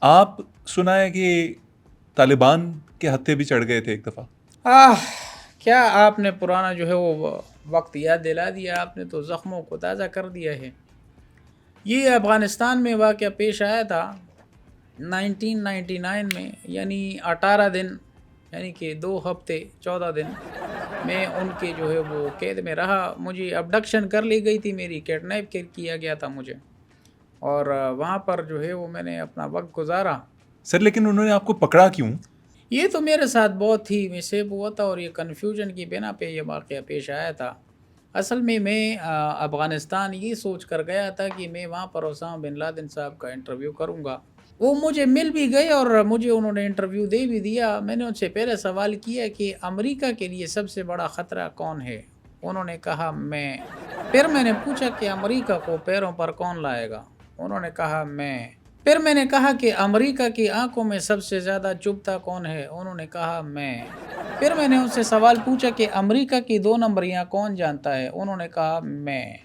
आप सुना है कि तालिबान के हत्थे भी चढ़ गए थे एक दफ़ा। आह, क्या आपने पुराना जो है वो वक्त याद दिला दिया। आपने तो ज़ख्मों को ताज़ा कर दिया है। ये अफ़गानिस्तान में वाक़या पेश आया था 1999 में, यानी 18 दिन, यानी कि 2 हफ़्ते 14 दिन मैं उनके जो है वो कैद में रहा। मुझे अबडक्शन कर ली गई थी, मेरी किडनैप किया गया था मुझे, और वहाँ पर जो है वो मैंने अपना वक्त गुजारा। सर लेकिन उन्होंने आपको पकड़ा क्यों? ये तो मेरे साथ बहुत ही मिसहेप हुआ था और ये कन्फ्यूजन की बिना पे ये वाक़या पेश आया था। असल में मैं अफ़गानिस्तान ये सोच कर गया था कि मैं वहाँ पर ओसामा बिन लादेन साहब का इंटरव्यू करूँगा। वो मुझे मिल भी गए और मुझे उन्होंने इंटरव्यू दे भी दिया। मैंने उनसे पहले सवाल किया कि अमेरिका के लिए सबसे बड़ा ख़तरा कौन है? उन्होंने कहा मैं। फिर मैंने पूछा कि अमेरिका को पैरों पर कौन लाएगा? उन्होंने कहा मैं। फिर मैंने कहा कि अमेरिका की आंखों में सबसे ज़्यादा चुभता कौन है? उन्होंने कहा मैं। फिर मैंने उनसे सवाल पूछा कि अमेरिका की 2 नंबरियाँ कौन जानता है? उन्होंने कहा मैं।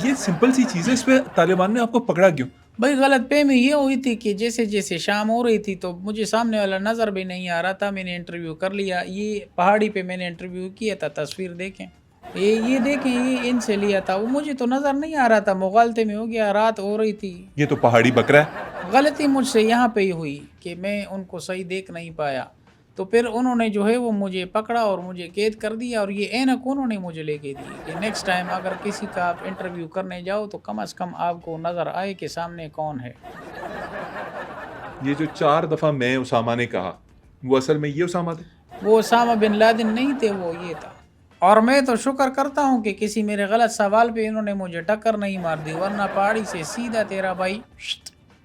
ये सिंपल सी चीज़ है, इस पे तालिबान ने आपको पकड़ा क्यों? भाई गलतफ़हमी ये हुई थी कि जैसे-जैसे शाम हो रही थी तो मुझे सामने वाला नज़र भी नहीं आ रहा था। मैंने इंटरव्यू कर लिया। ये पहाड़ी पे मैंने इंटरव्यू किया था, तस्वीर देखें। ये देखें, ये इनसे लिया था। वो मुझे तो नज़र नहीं आ रहा था, मुग़ालते में हो गया, रात हो रही थी। ये तो पहाड़ी बकरा है। गलती मुझसे यहाँ पे ही हुई कि मैं उनको सही देख नहीं पाया। तो फिर उन्होंने जो है वो मुझे पकड़ा और मुझे कैद कर दिया, और ये ऐनक उन्होंने मुझे लेके दी कि नेक्स्ट टाइम अगर किसी का आप इंटरव्यू करने जाओ तो कम से कम आपको नज़र आए कि सामने कौन है। ये जो 4 दफ़ा मैं उसामा ने कहा, वो असल में ये उसामा थे? वो ओसामा बिन लादेन नहीं थे, वो ये था। और मैं तो शुक्र करता हूँ कि किसी मेरे गलत सवाल पे इन्होंने मुझे टक्कर नहीं मार दी, वरना पहाड़ी से सीधा तेरा भाई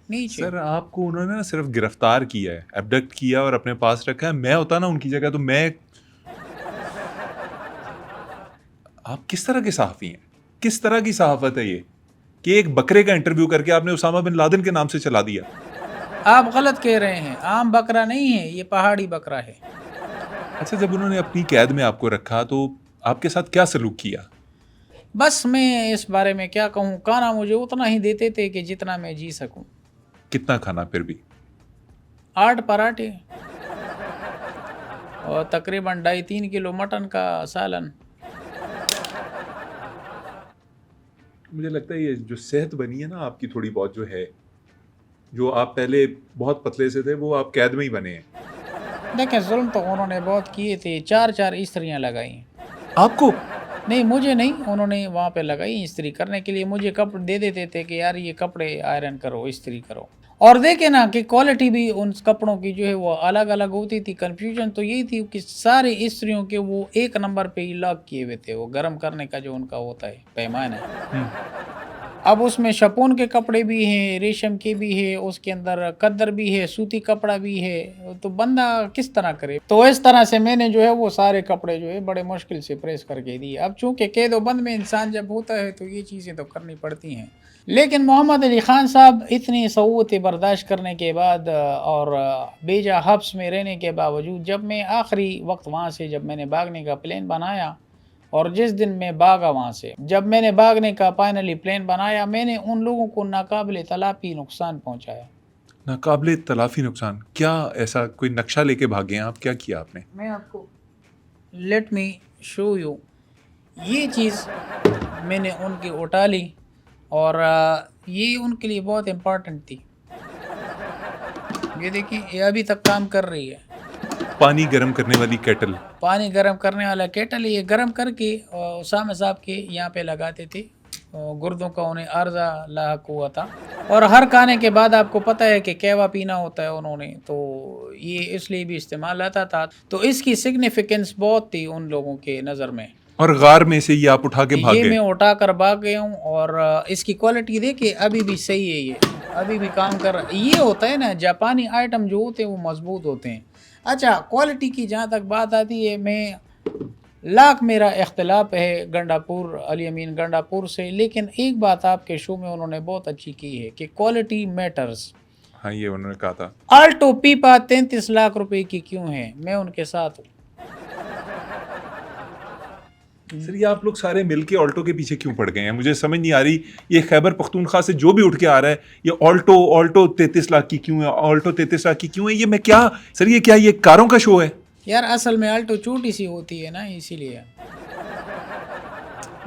नीचे। सर आपको उन्होंने ना सिर्फ गिरफ्तार किया है, एब्डक्ट किया और अपने पास रखा है। मैं होता ना उनकी जगह तो मैं आप किस तरह के सहाफ़ी हैं? किस तरह की सहाफ़त है ये कि एक बकरे का इंटरव्यू करके आपने उसामा बिन लादेन के नाम से चला दिया? आप गलत कह रहे हैं, आम बकरा नहीं है, ये पहाड़ी बकरा है। अच्छा, जब उन्होंने अपनी कैद में आपको रखा तो आपके साथ क्या सलूक किया? बस मैं इस बारे में क्या कहूँ, खाना मुझे उतना ही देते थे कि जितना मैं जी सकूँ। कितना खाना फिर भी? 8 पराठे और तकरीबन 2.5-3 किलो मटन का सालन। मुझे लगता है ये जो सेहत बनी है ना आपकी थोड़ी बहुत जो है, जो आप पहले बहुत पतले से थे वो आप कैद में ही बने हैं। देखें, ज़ुल्म तो उन्होंने बहुत किए थे, 4-4 स्त्रियाँ लगाई। आपको? नहीं, मुझे नहीं, उन्होंने वहाँ पे लगाई इस्त्री करने के लिए। मुझे कपड़े दे देते थे कि यार ये कपड़े आयरन करो, इस्त्री करो। और देखें ना कि क्वालिटी भी उन कपड़ों की जो है वो अलग-अलग होती थी। कन्फ्यूज़न तो यही थी कि सारी इस्त्रियों के वो एक नंबर पे ही लॉक किए हुए थे, वो गरम करने का जो उनका होता है पैमाना। हुँ। अब उसमें शिफॉन के कपड़े भी हैं, रेशम के भी है, उसके अंदर कद्दर भी है, सूती कपड़ा भी है, तो बंदा किस तरह करे? तो इस तरह से मैंने जो है वो सारे कपड़े जो है बड़े मुश्किल से प्रेस करके दिए। अब चूँकि कैद-ओ-बंद में इंसान जब होता है तो ये चीज़ें तो करनी पड़ती हैं। लेकिन मोहम्मद अली ख़ान साहब इतनी सऊवतें बर्दाश्त करने के बाद और बेजा हब्स में रहने के बावजूद, जब मैं आखिरी वक़्त वहाँ से जब मैंने भागने का प्लान बनाया और जिस दिन मैं भागा वहाँ से, जब मैंने भागने का फाइनली प्लान बनाया, मैंने उन लोगों को नाकाबिले तलाफ़ी नुकसान पहुँचाया। नाक़ाबिले तलाफ़ी नुकसान, क्या ऐसा कोई नक्शा लेके भागे हैं आप? क्या किया आपने? मैं आपको लेट मी शो यू, ये चीज़ मैंने उनकी उठा ली और ये उनके लिए बहुत इम्पोर्टेंट थी। ये देखिए, ये अभी तक काम कर रही है। पानी गरम करने वाली केटल। पानी गरम करने वाला केटल, ये गरम करके उसामा साहब के यहाँ पे लगाते थे। गुर्दों का उन्हें अर्जा लाहक हुआ था, और हर खाने के बाद आपको पता है कि कहवा पीना होता है उन्होंने, तो ये इसलिए भी इस्तेमाल आता था। तो इसकी सिग्निफिकेंस बहुत थी उन लोगों के नज़र में। और गार में से ये आप उठा के भाग ये गए? मैं उठा कर भाग गया हूँ, और इसकी क्वालिटी देखिए अभी भी सही है, ये अभी भी काम कर रहा है। ये होता है ना, जापानी आइटम जो होते हैं वो मजबूत होते हैं। अच्छा, क्वालिटी की जहाँ तक बात आती है, मैं लाख मेरा इख्तिलाफ है गंडापुर अली अमीन गंडापुर से, लेकिन एक बात आपके शो में उन्होंने बहुत अच्छी की है कि क्वालिटी मैटर्स। हाँ, ये उन्होंने कहा था। आल्टो पीपा 33 लाख रुपए की क्यों है? मैं उनके साथ हूँ। सर ये आप लोग सारे मिलके ऑल्टो के पीछे क्यों पड़ गए हैं? मुझे समझ नहीं आ रही। ये खैबर पख्तूनख्वा से जो भी उठ के आ रहा है, ये ऑल्टो 33 लाख की क्यों है, ऑल्टो 33 लाख की क्यों है? ये मैं क्या सर, ये क्या ये कारों का शो है? यार असल में अल्टो छोटी सी होती है ना, इसीलिए।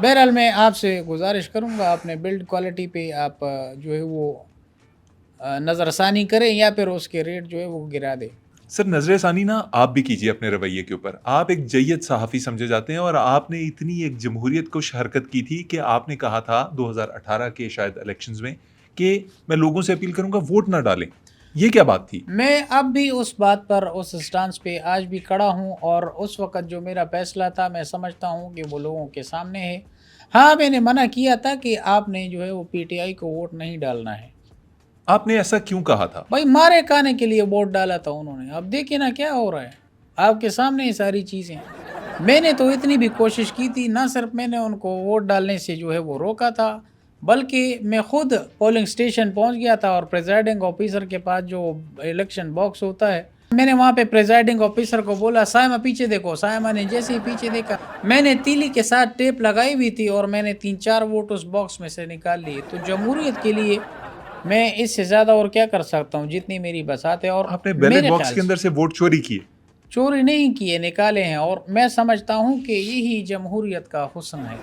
बहरहाल मैं आपसे गुजारिश करूंगा, अपने बिल्ड क्वालिटी पे आप जो है वो नज़रसानी करें या फिर उसके रेट जो है वो गिरा दें। सर नजरसानी ना आप भी कीजिए अपने रवैये के ऊपर। आप एक जय्यद सहाफ़ी समझे जाते हैं और आपने इतनी एक जमहूरियत कुश हरकत की थी कि आपने कहा था 2018 के शायद इलेक्शंस में कि मैं लोगों से अपील करूंगा वोट ना डालें। ये क्या बात थी? मैं अब भी उस बात पर, उस स्टांस पे आज भी खड़ा हूँ, और उस वक़्त जो मेरा फैसला था मैं समझता हूँ कि वो लोगों के सामने है। हाँ, मैंने मना किया था कि आपने जो है वो पीटीआई को वोट नहीं डालना है। आपने ऐसा क्यों कहा था? भाई मारे खाने के लिए वोट डाला था उन्होंने। अब देखिए ना क्या हो रहा है, आपके सामने ये सारी चीज़ें। मैंने तो इतनी भी कोशिश की थी, ना सिर्फ मैंने उनको वोट डालने से जो है वो रोका था, बल्कि मैं खुद पोलिंग स्टेशन पहुंच गया था और प्रिजाइडिंग ऑफिसर के पास जो इलेक्शन बॉक्स होता है, मैंने वहां पे प्रिजाइडिंग ऑफिसर को बोला सायमा पीछे देखो। सायमा ने जैसे ही पीछे देखा, मैंने तीली के साथ टेप लगाई हुई थी और मैंने 3-4 वोट उस बॉक्स में से निकाल लिए। तो जमहूरियत के लिए मैं इससे ज़्यादा और क्या कर सकता हूँ, जितनी मेरी बसात है। और आपने बैलेट मेरे बॉक्स ख्याल के से अंदर से वोट चोरी किए? चोरी नहीं किए, निकाले हैं, और मैं समझता हूँ कि यही जमहूरियत का हुस्न है।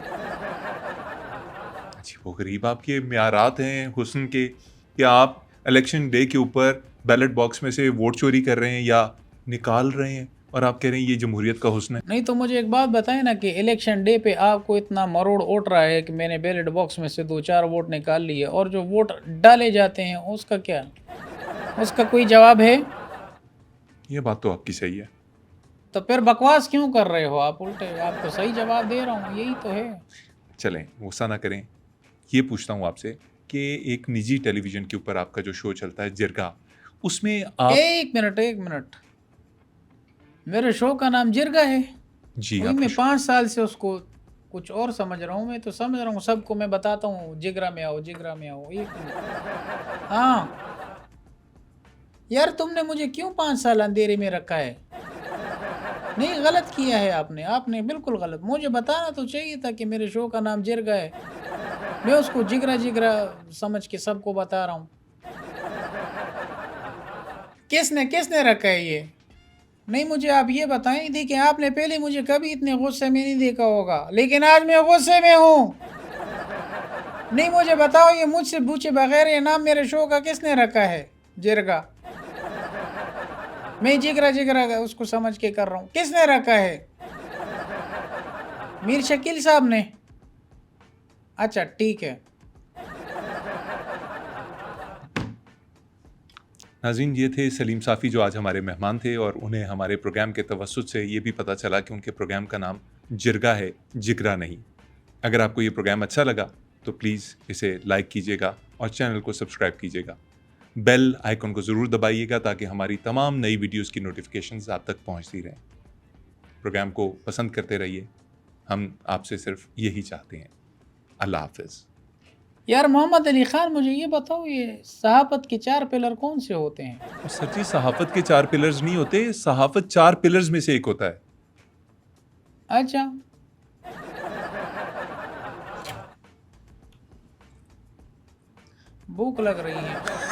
अजीब वो गरीब आपके म्यारात हैं हुस्न के कि आप इलेक्शन डे के ऊपर बैलेट बॉक्स में से वोट चोरी कर रहे हैं या निकाल रहे हैं और आप कह रहे हैं ये जमहूरियत का हुस्न है। नहीं तो मुझे एक बात बताएं ना कि इलेक्शन डे पे आपको इतना मरोड़ उठ रहा है कि मैंने बैलेट बॉक्स में से 2-4 वोट निकाल लिए, और जो वोट डाले जाते हैं उसका क्या, उसका कोई जवाब है? ये बात तो आपकी सही है। तो फिर बकवास क्यों कर रहे हो आप उल्टे? आपको सही जवाब दे रहा हूँ, यही तो है। चलें गुस्सा ना करें। ये पूछता हूँ आपसे कि एक निजी टेलीविज़न के ऊपर आपका जो शो चलता है जिरगा, उसमें आप एक मिनट, मेरे शो का नाम जिरगा है? जी वही आपका मैं शो 5 साल से उसको कुछ और समझ रहा हूँ। मैं तो समझ रहा हूँ सबको मैं बताता हूँ जिगरा में आओ, जिगरा में आओ। 1 मिनट। हाँ, यार तुमने मुझे क्यों 5 साल अंधेरे में रखा है? नहीं, गलत किया है आपने, आपने बिल्कुल गलत। मुझे बताना तो चाहिए था कि मेरे शो का नाम जिरगा है। मैं उसको जिगरा समझ के सबको बता रहा हूँ। किसने किसने रखा है ये? नहीं, मुझे आप ये बताएं। देखिए, आपने पहले मुझे कभी इतने गुस्से में नहीं देखा होगा, लेकिन आज मैं गुस्से में हूँ। नहीं, मुझे बताओ, ये मुझसे पूछे बगैर ये नाम मेरे शो का किसने रखा है? जिरगा। मैं जिगरा उसको समझ के कर रहा हूँ। किसने रखा है? मीर शकील साहब ने? अच्छा ठीक है। नाज़रीन ये थे सलीम साफ़ी जो आज हमारे मेहमान थे और उन्हें हमारे प्रोग्राम के तवस्सुत से ये भी पता चला कि उनके प्रोग्राम का नाम जिरगा है, जिगरा नहीं। अगर आपको ये प्रोग्राम अच्छा लगा तो प्लीज़ इसे लाइक कीजिएगा और चैनल को सब्सक्राइब कीजिएगा। बेल आइकन को ज़रूर दबाइएगा ताकि हमारी तमाम नई वीडियोज़ की नोटिफिकेशंस आप तक पहुँचती रहें। प्रोग्राम को पसंद करते रहिए, हम आपसे सिर्फ यही चाहते हैं। अल्लाह हाफ़िज़। यार मोहम्मद अली खान, मुझे ये बताओ, ये सहाफ़त के 4 पिलर कौन से होते हैं? और सर जी सहाफ़त के 4 पिलर्स नहीं होते, सहाफ़त 4 पिलर्स में से एक होता है। अच्छा, भूख लग रही है।